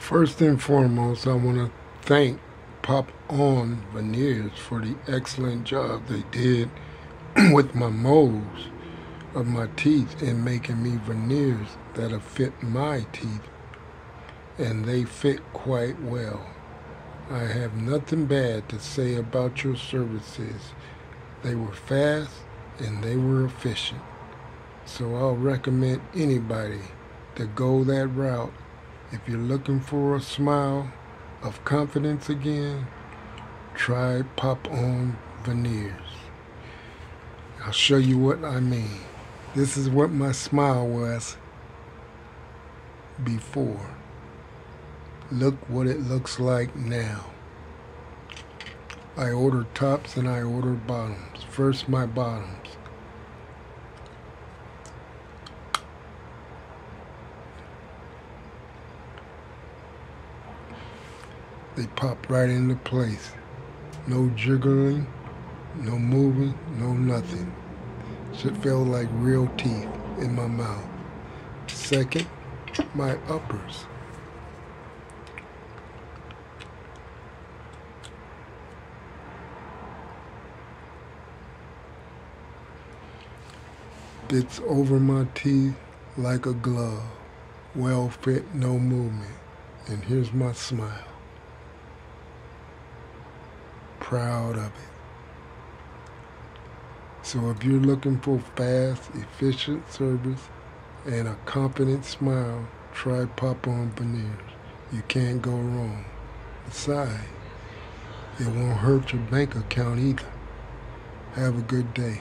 First and foremost, I want to thank On Veneers for the excellent job they did with my molds of my teeth in making me veneers that'll fit my teeth, and they fit quite well. I have nothing bad to say about your services. They were fast and they were efficient. So I'll recommend anybody to go that route. If you're looking for a smile of confidence again, try On Veneers. I'll show you what I mean. This is what my smile was before. Look what it looks like now. I ordered tops and I ordered bottoms. First, my bottoms. They pop right into place. No jiggling, no moving, no nothing. Should feel like real teeth in my mouth. Second, my uppers. Fits over my teeth like a glove. Well fit, no movement. And here's my smile. Proud of it. So if you're looking for fast, efficient service and a confident smile, try On Veneers. You can't go wrong. Besides, it won't hurt your bank account either. Have a good day.